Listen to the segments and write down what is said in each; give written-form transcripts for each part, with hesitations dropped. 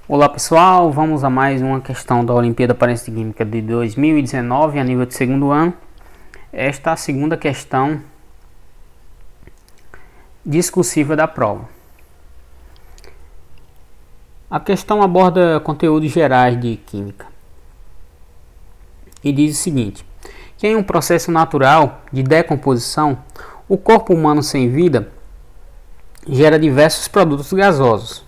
Olá pessoal, vamos a mais uma questão da Olimpíada Paraense de Química de 2019 a nível de segundo ano. Esta é a segunda questão discursiva da prova. A questão aborda conteúdos gerais de química e diz o seguinte: que em um processo natural de decomposição, o corpo humano sem vida gera diversos produtos gasosos.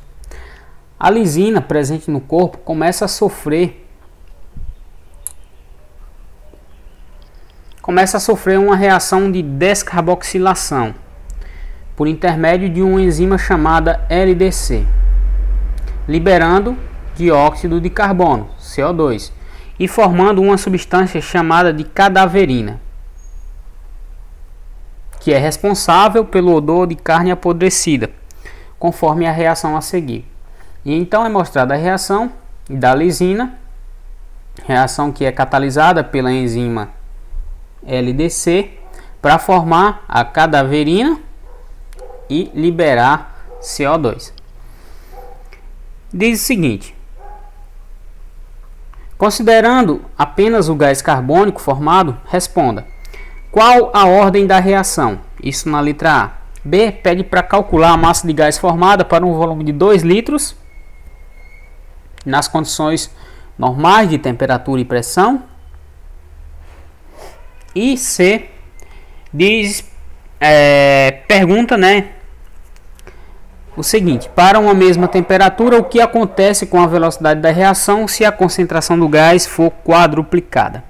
A lisina presente no corpo começa a sofrer uma reação de descarboxilação por intermédio de uma enzima chamada LDC, liberando dióxido de carbono, CO2, e formando uma substância chamada de cadaverina, que é responsável pelo odor de carne apodrecida, conforme a reação a seguir. E então é mostrada a reação da lisina, reação que é catalisada pela enzima LDC para formar a cadaverina e liberar CO2. Diz o seguinte: considerando apenas o gás carbônico formado, responda: qual a ordem da reação? Isso na letra A. B. Pede para calcular a massa de gás formada para um volume de 2 litros nas condições normais de temperatura e pressão. E C. Pergunta, o seguinte: para uma mesma temperatura, o que acontece com a velocidade da reação se a concentração do gás for quadruplicada?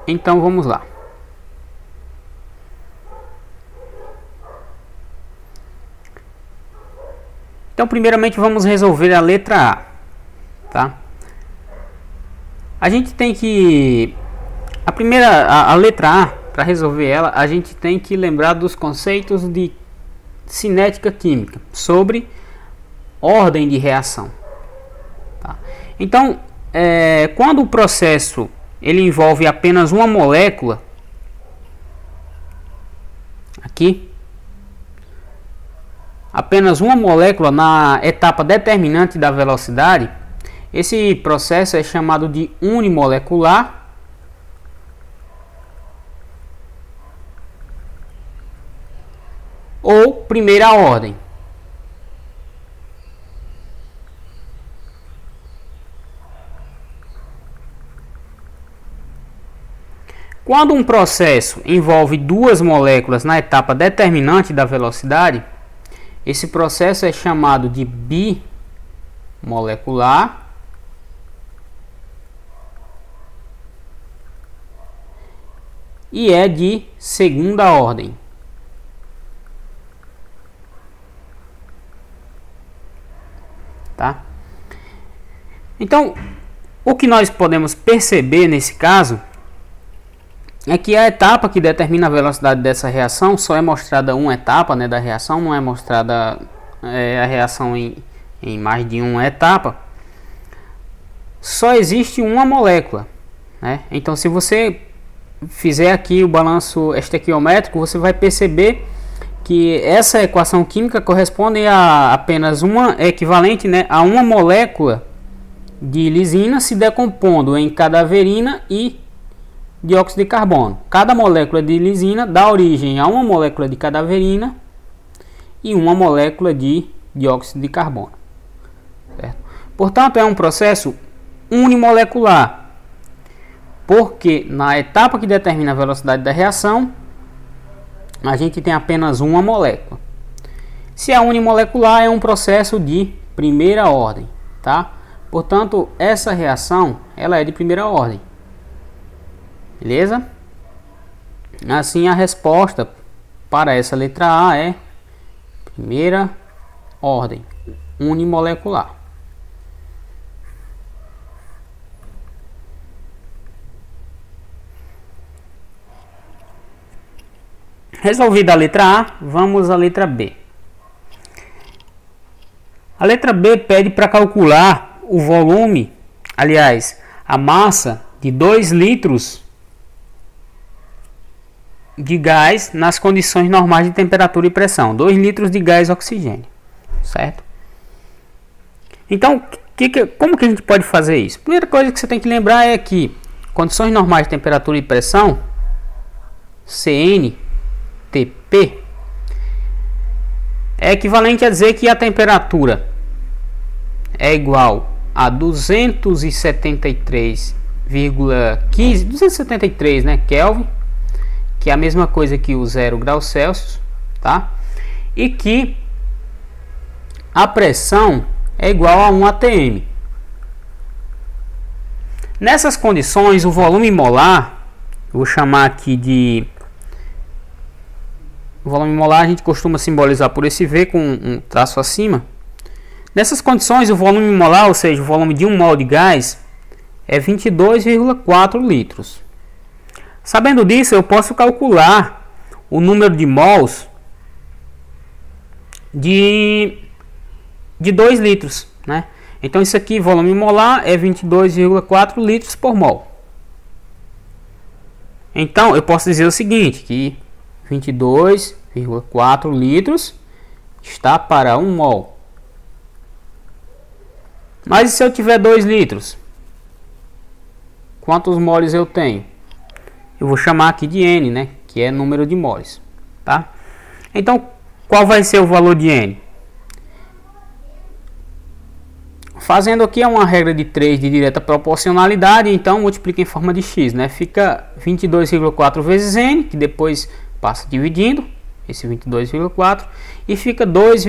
Então vamos lá. Então, primeiramente vamos resolver a letra A, tá? A gente tem que a letra A, para resolver ela, a gente tem que lembrar dos conceitos de cinética química sobre ordem de reação, tá? Então, quando o processo ele envolve apenas uma molécula, aqui apenas uma molécula na etapa determinante da velocidade, esse processo é chamado de unimolecular ou primeira ordem. Quando um processo envolve duas moléculas na etapa determinante da velocidade, esse processo é chamado de bimolecular e é de segunda ordem. Tá? Então, o que nós podemos perceber nesse caso é que a etapa que determina a velocidade dessa reação só é mostrada uma etapa, da reação, não é mostrada a reação em mais de uma etapa. Só existe uma molécula, Então, se você fizer aqui o balanço estequiométrico, você vai perceber que essa equação química corresponde a apenas uma equivalente, a uma molécula de lisina se decompondo em cadaverina e dióxido de carbono. Cada molécula de lisina dá origem a uma molécula de cadaverina e uma molécula de dióxido de carbono, certo? Portanto, é um processo unimolecular, porque na etapa que determina a velocidade da reação, a gente tem apenas uma molécula. Se é unimolecular, é um processo de primeira ordem, tá? Portanto, essa reação ela é de primeira ordem. Beleza? Assim, a resposta para essa letra A é primeira ordem, unimolecular. Resolvida a letra A, vamos à letra B. A letra B pede para calcular o volume, aliás, a massa de 2 litros de gás nas condições normais de temperatura e pressão. 2 litros de gás oxigênio, certo? Então, como que a gente pode fazer isso? Primeira coisa que você tem que lembrar é que condições normais de temperatura e pressão, CNTP, é equivalente a dizer que a temperatura é igual a 273,3, né, Kelvin, que é a mesma coisa que o 0 graus Celsius, tá? E que a pressão é igual a 1 atm. Nessas condições, o volume molar, eu vou chamar aqui de o volume molar, a gente costuma simbolizar por esse V com um traço acima. Nessas condições, o volume molar, ou seja, o volume de 1 mol de gás, é 22,4 litros. Sabendo disso, eu posso calcular o número de mols de 2 litros, né? Então isso aqui, volume molar, é 22,4 litros por mol. Então eu posso dizer o seguinte, que 22,4 litros está para 1 mol. Mas e se eu tiver 2 litros? Quantos moles eu tenho? Eu vou chamar aqui de N, né? Que é número de moles, tá? Então, qual vai ser o valor de N? Fazendo aqui uma regra de 3 de direta proporcionalidade, então multiplica em forma de x, né? Fica 22,4 vezes N, que depois passa dividindo, esse 22,4, e fica 2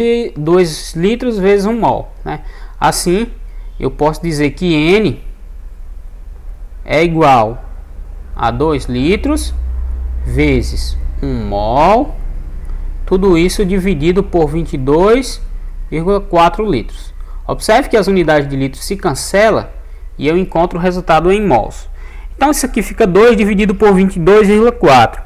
litros vezes 1 mol, né? Assim, eu posso dizer que N é igual a 2 litros vezes 1 mol, tudo isso dividido por 22,4 litros. Observe que as unidades de litro se cancelam e eu encontro o resultado em mols. Então isso aqui fica 2 dividido por 22,4,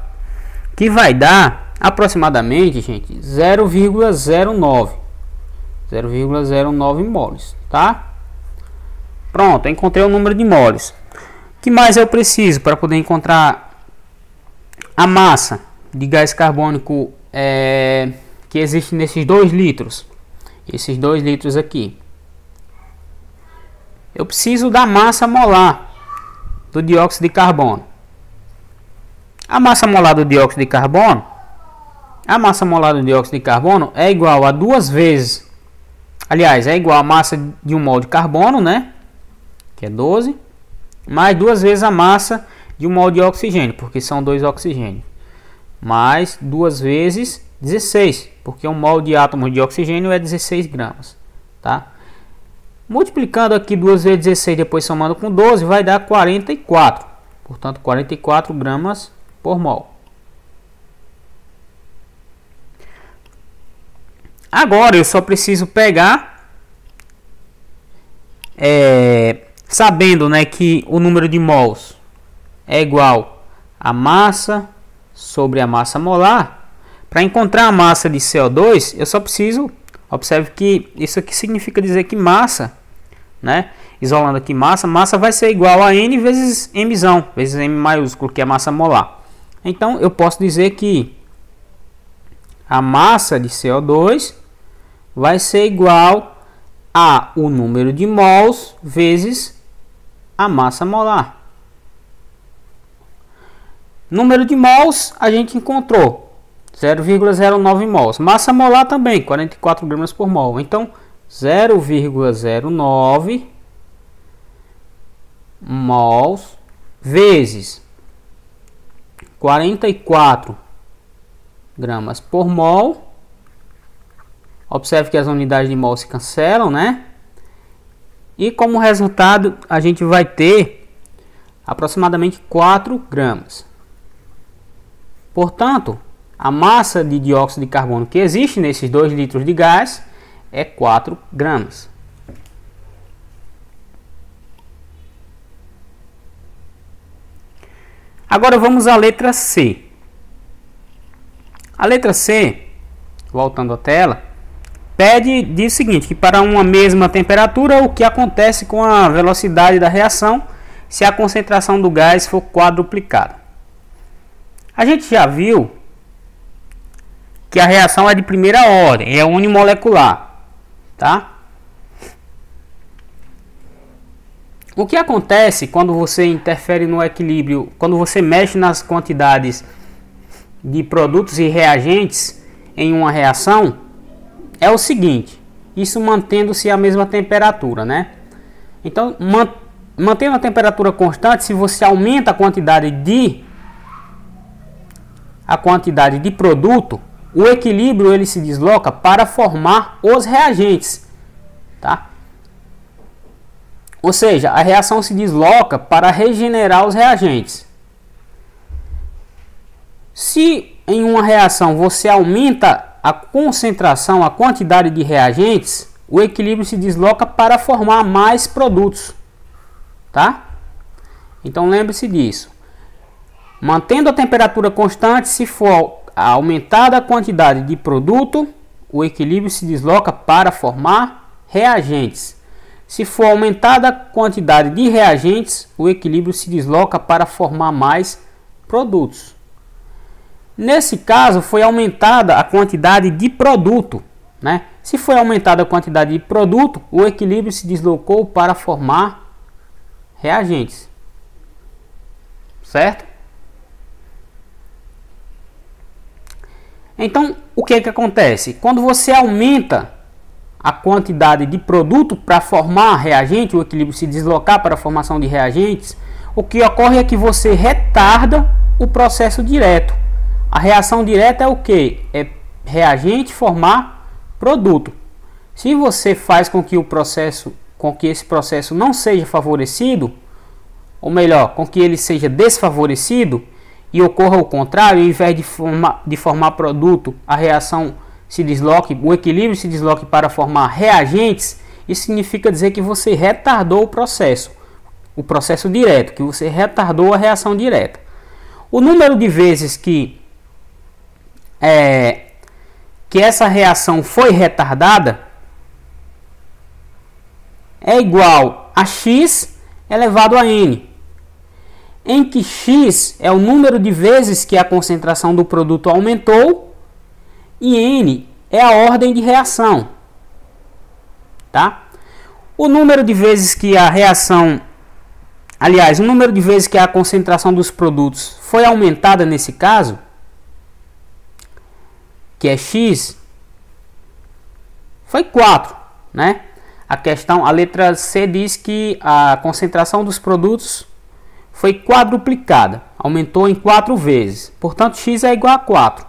que vai dar aproximadamente, gente, 0,09 moles, tá? Pronto, eu encontrei o número de moles. O que mais eu preciso para poder encontrar a massa de gás carbônico que existe nesses 2 litros? Esses 2 litros aqui. Eu preciso da massa molar do dióxido de carbono. A massa molar do dióxido de carbono, é igual a 2 vezes, aliás, é igual a massa de 1 mol de carbono, né? Que é 12, mais 2 vezes a massa de 1 mol de oxigênio, porque são 2 oxigênios, mais 2 vezes 16, porque 1 mol de átomos de oxigênio é 16 gramas, tá? Multiplicando aqui 2 vezes 16, depois somando com 12, vai dar 44. Portanto, 44 gramas por mol. Agora eu só preciso pegar, sabendo, né, que o número de mols é igual a massa sobre a massa molar. Para encontrar a massa de CO2, eu só preciso, observe que isso aqui significa dizer que massa, né, isolando aqui massa vai ser igual a N vezes Mzão, vezes M maiúsculo, que é a massa molar. Então eu posso dizer que a massa de CO2 vai ser igual a o número de mols vezes a massa molar. Número de mols a gente encontrou 0,09 mols. Massa molar também, 44 gramas por mol. Então 0,09 mols vezes 44 gramas por mol. Observe que as unidades de mol se cancelam, né? E como resultado a gente vai ter aproximadamente 4 gramas. Portanto, a massa de dióxido de carbono que existe nesses 2 litros de gás é 4 gramas. Agora vamos à letra C. A letra C, voltando à tela, diz o seguinte, que para uma mesma temperatura, o que acontece com a velocidade da reação se a concentração do gás for quadruplicada. A gente já viu que a reação é de primeira ordem, é unimolecular, tá? O que acontece quando você interfere no equilíbrio, quando você mexe nas quantidades de produtos e reagentes em uma reação, é o seguinte: isso mantendo-se a mesma temperatura, né? Então, mantendo a temperatura constante, se você aumenta a quantidade de produto, o equilíbrio ele se desloca para formar os reagentes, tá? Ou seja, a reação se desloca para regenerar os reagentes. Se em uma reação você aumenta a concentração, a quantidade de reagentes, o equilíbrio se desloca para formar mais produtos, tá? Então lembre-se disso. Mantendo a temperatura constante, se for aumentada a quantidade de produto, o equilíbrio se desloca para formar reagentes. Se for aumentada a quantidade de reagentes, o equilíbrio se desloca para formar mais produtos. Nesse caso, foi aumentada a quantidade de produto, né? Se foi aumentada a quantidade de produto, o equilíbrio se deslocou para formar reagentes, certo? Então, o que acontece? Quando você aumenta a quantidade de produto para formar reagente, o equilíbrio se deslocar para a formação de reagentes, o que ocorre é que você retarda o processo direto. A reação direta é o que? É reagente formar produto. Se você faz com que esse processo não seja favorecido, ou melhor, com que ele seja desfavorecido, e ocorra o contrário, ao invés de formar produto, a reação se desloque, o equilíbrio se desloque para formar reagentes, isso significa dizer que você retardou o processo direto, que você retardou a reação direta. O número de vezes que essa reação foi retardada é igual a x elevado a n, em que x é o número de vezes que a concentração do produto aumentou e n é a ordem de reação, tá? O número de vezes que a reação, aliás, o número de vezes que a concentração dos produtos foi aumentada nesse caso, que é x, foi 4, né? A letra C diz que a concentração dos produtos foi quadruplicada, aumentou em 4 vezes. Portanto, x é igual a 4.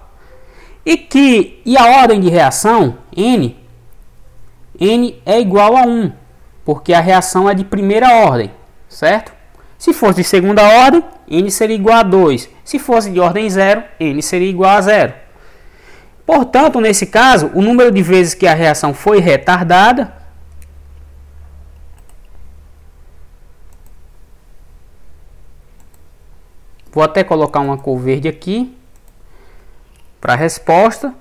E a ordem de reação, n é igual a 1, porque a reação é de primeira ordem, certo? Se fosse de segunda ordem, n seria igual a 2. Se fosse de ordem 0, n seria igual a 0. Portanto, nesse caso, o número de vezes que a reação foi retardada vou até colocar uma cor verde aqui para a resposta.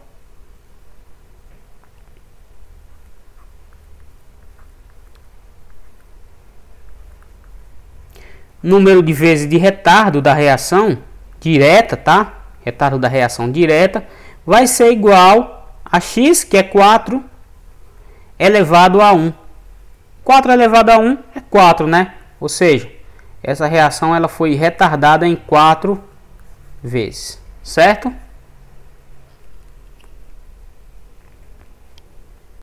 Número de vezes de retardo da reação direta, tá? Retardo da reação direta vai ser igual a x, que é 4 elevado a 1. 4 elevado a 1 é 4, né? Ou seja, essa reação ela foi retardada em 4 vezes, certo?